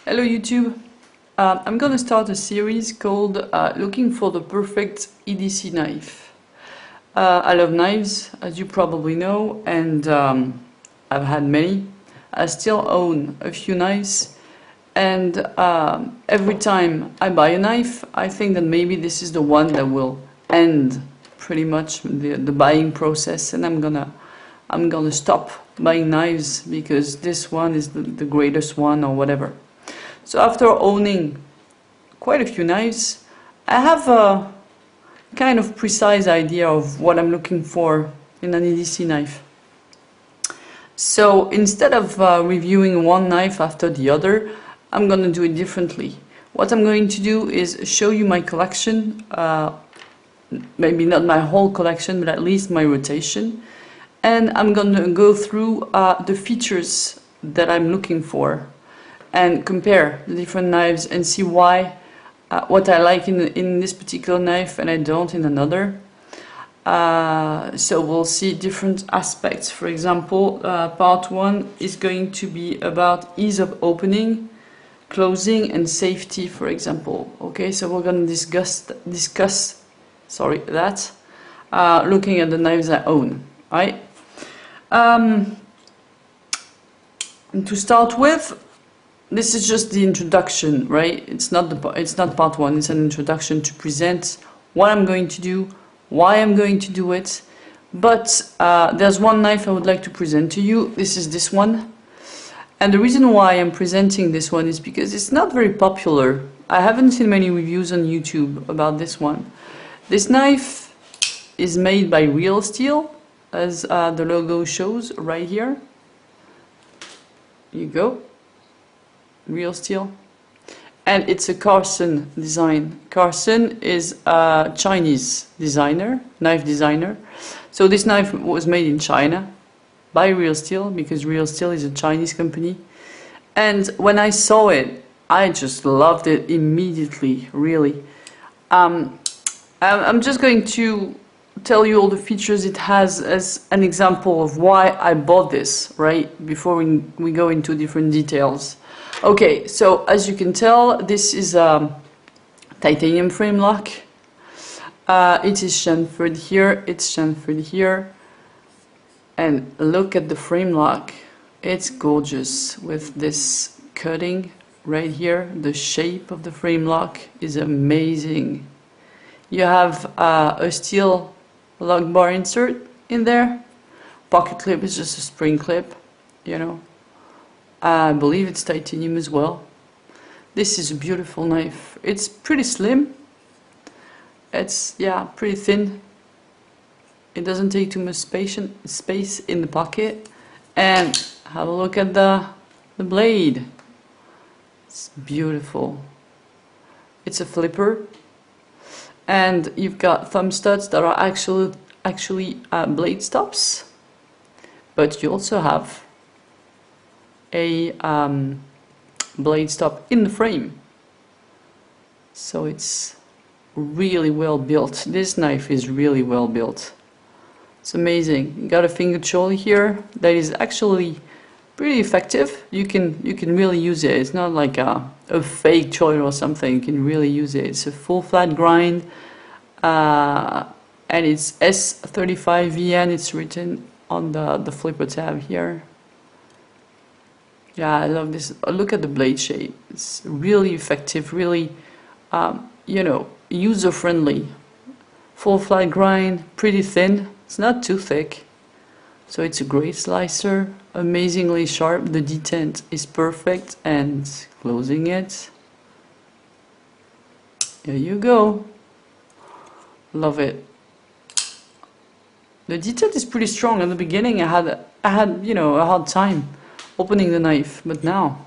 Hello YouTube. I'm gonna start a series called Looking for the Perfect EDC Knife. I love knives, as you probably know, and I've had many. I still own a few knives, and every time I buy a knife, I think that maybe this is the one that will end pretty much the buying process, and I'm gonna stop buying knives because this one is the greatest one or whatever. So after owning quite a few knives, I have a kind of precise idea of what I'm looking for in an EDC knife. So instead of reviewing one knife after the other, I'm going to do it differently. What I'm going to do is show you my collection, maybe not my whole collection, but at least my rotation. And I'm going to go through the features that I'm looking for and compare the different knives and see why, what I like in this particular knife and I don't in another. So we'll see different aspects. For example, part one is going to be about ease of opening, closing and safety, for example. Okay, so we're going to discuss that, looking at the knives I own, right? And to start with, this is just the introduction, right? It's not part one. It's an introduction to present what I'm going to do, why I'm going to do it. But there's one knife I would like to present to you. This is this one. And the reason why I'm presenting this one is because it's not very popular. I haven't seen many reviews on YouTube about this one. This knife is made by Real Steel, as the logo shows right here. Here you go. Real Steel, and it's a Carson design. Carson is a Chinese designer, knife designer. So this knife was made in China by Real Steel because Real Steel is a Chinese company. And when I saw it, I just loved it immediately, really. I'm just going to tell you all the features it has as an example of why I bought this, right? Before we go into different details. Okay, so as you can tell, this is a titanium frame lock. It is chamfered here, it's chamfered here. And look at the frame lock. It's gorgeous with this cutting right here. The shape of the frame lock is amazing. You have a steel lock bar insert in there. Pocket clip is just a spring clip, you know. I believe it's titanium as well. This is a beautiful knife. It's pretty slim. It's, yeah, pretty thin. It doesn't take too much space in the pocket. And have a look at the blade. It's beautiful. It's a flipper. And you've got thumb studs that are actually blade stops. But you also have a blade stop in the frame, so it's really well built. This knife is really well built. It's amazing. You got a finger choil here that is actually pretty effective. You can really use it. It's not like a fake choil or something. You can really use it. It's a full flat grind, and it's S35VN. It's written on the flipper tab here. Yeah, I love this. Look at the blade shape. It's really effective, really, you know, user-friendly. Full flat grind, pretty thin. It's not too thick. So it's a great slicer, amazingly sharp. The detent is perfect, and closing it. There you go. Love it. The detent is pretty strong. In the beginning, I had, you know, a hard time opening the knife, but now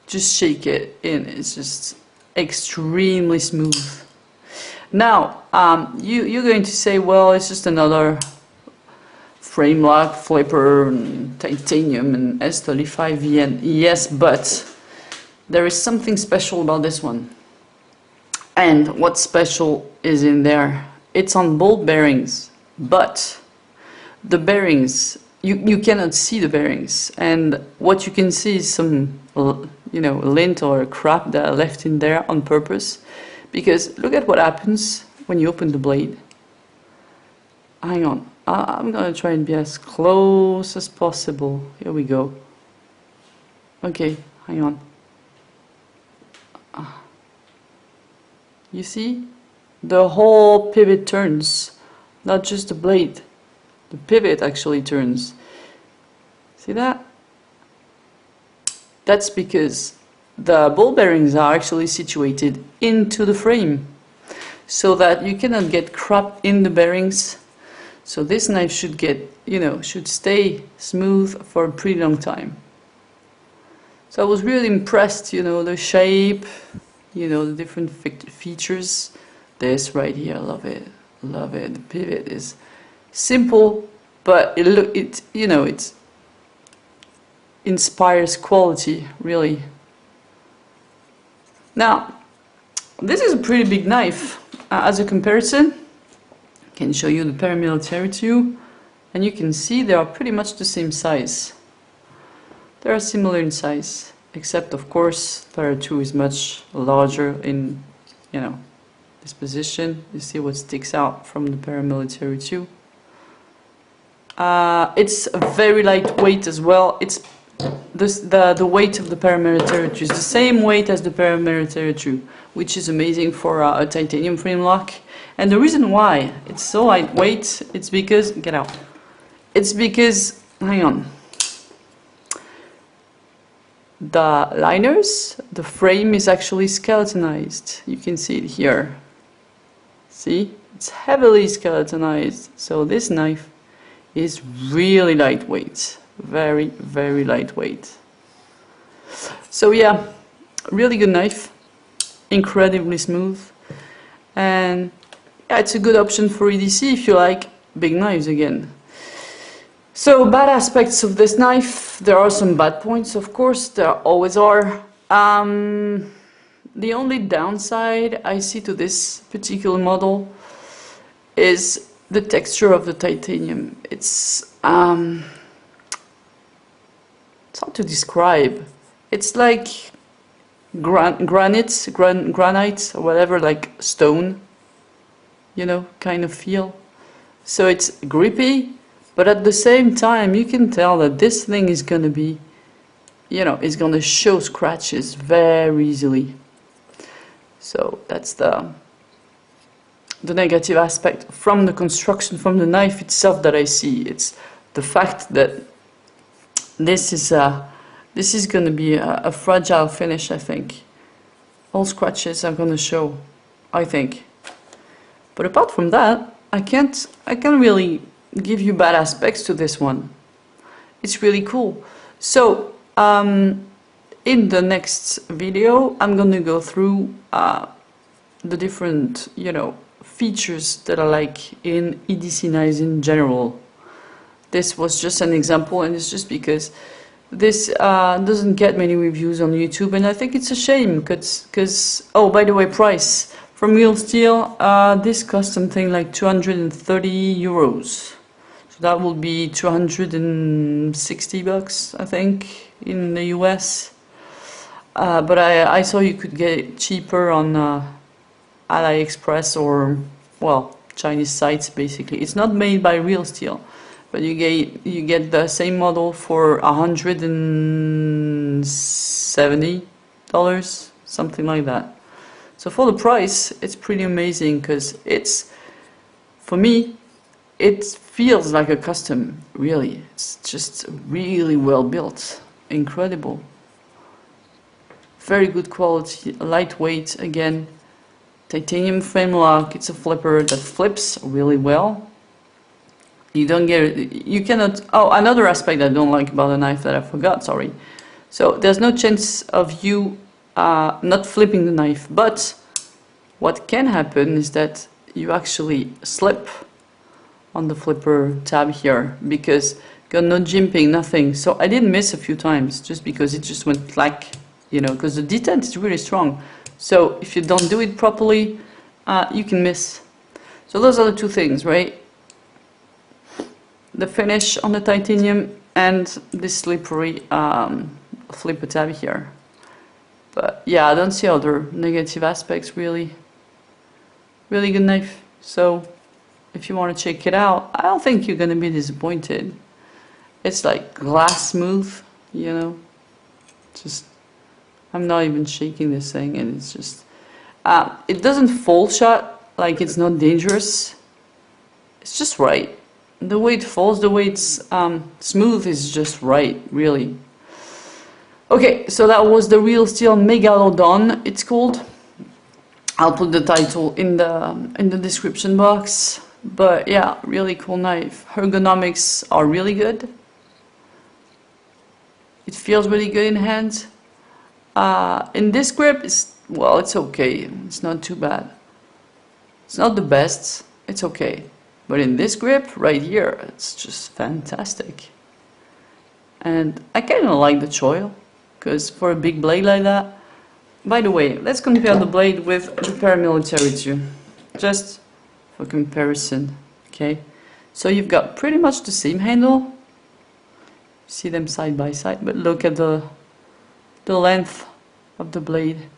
just shake it in. It's just extremely smooth. Now you're going to say, well, it's just another frame lock, flipper, and titanium and S35VN. Yes, but there is something special about this one. And what's special is in there. It's on bolt bearings, but the bearings, you cannot see the bearings, and what you can see is some you know, lint or crap that I left in there on purpose. Because look at what happens when you open the blade. Hang on, I'm gonna try and be as close as possible. Here we go. Okay, hang on. You see? The whole pivot turns, not just the blade. The pivot actually turns. See that? That's because the ball bearings are actually situated into the frame, so that you cannot get crap in the bearings. So this knife should get, you know, should stay smooth for a pretty long time. So I was really impressed, you know, the shape, you know, the different features. This right here, I love it, love it. The pivot is simple, but it you know, it inspires quality, really. Now, this is a pretty big knife. As a comparison, I can show you the paramilitary too, and you can see they are pretty much the same size. They are similar in size, except of course Para 2 is much larger in, you know, this position. You see what sticks out from the paramilitary 2. It's very lightweight as well. It's the weight of the paramilitary 2 is the same weight as the paramilitary 2, which is amazing for a titanium frame lock. And the reason why it's so lightweight, it's because, get out, it's because, hang on, the liners, the frame is actually skeletonized. You can see it here. See, it's heavily skeletonized. So this knife is really lightweight, very, very lightweight. So yeah, really good knife, incredibly smooth, and yeah, it's a good option for EDC if you like big knives again. So bad aspects of this knife, there are some bad points, of course, there always are. The only downside I see to this particular model is the texture of the titanium. It's hard to describe. It's like granite or whatever, like stone, you know, kind of feel. So it's grippy, but at the same time you can tell that this thing is gonna be, you know, is gonna show scratches very easily. So that's the negative aspect from the construction, from the knife itself that I see. It's the fact that this is going to be a fragile finish, I think. All scratches are going to show, I think. But apart from that, I can't really give you bad aspects to this one. It's really cool. So in the next video, I'm going to go through the different, you know, features that I like in EDC knives in general. This was just an example, and it's just because this doesn't get many reviews on YouTube, and I think it's a shame because oh, by the way, price from Real Steel, this cost something like 230 euros. So that will be 260 bucks, I think, in the US. But I saw you could get it cheaper on AliExpress or, well, Chinese sites basically. It's not made by Real Steel, but you get the same model for $170, something like that. So for the price, it's pretty amazing because it's, for me, it feels like a custom, really. It's just really well built, incredible. Very good quality, lightweight again. Titanium frame lock, it's a flipper that flips really well. You don't get, you cannot, oh, another aspect I don't like about the knife that I forgot, sorry. So there's no chance of you not flipping the knife, but what can happen is that you actually slip on the flipper tab here because got no jimping, nothing. So I did miss a few times just because it just went flat, you know, because the detent is really strong. So if you don't do it properly, you can miss. So those are the two things, right? The finish on the titanium and this slippery flipper tab here. But yeah, I don't see other negative aspects really. Really good knife. So if you want to check it out, I don't think you're gonna be disappointed. It's like glass smooth, you know. Just, I'm not even shaking this thing, and it's just, it doesn't fall shut, like it's not dangerous. It's just right. The way it falls, the way it's smooth is just right, really. Okay, so that was the Real Steel Megalodon, it's called. I'll put the title in the description box. But yeah, really cool knife. Ergonomics are really good. It feels really good in hand. In this grip, well, it's okay. It's not too bad. It's not the best. It's okay. But in this grip right here, it's just fantastic. And I kind of like the choil, because for a big blade like that. By the way, let's compare the blade with the paramilitary too, just for comparison. Okay, so you've got pretty much the same handle. See them side by side, but look at the length of the blade.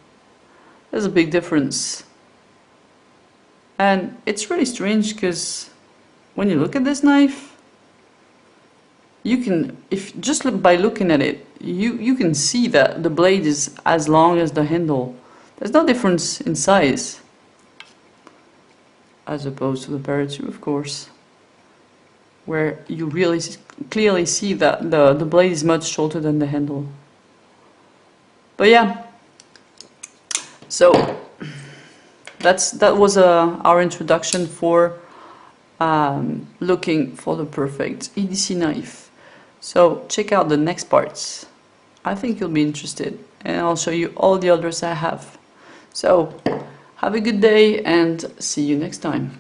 There's a big difference. And it's really strange because when you look at this knife, you can, if just by looking at it, you can see that the blade is as long as the handle. There's no difference in size, as opposed to the Para 2, of course, where you really clearly see that the blade is much shorter than the handle. But yeah, so that was our introduction for looking for the perfect EDC knife. So check out the next parts. I think you'll be interested, and I'll show you all the others I have. So have a good day and see you next time.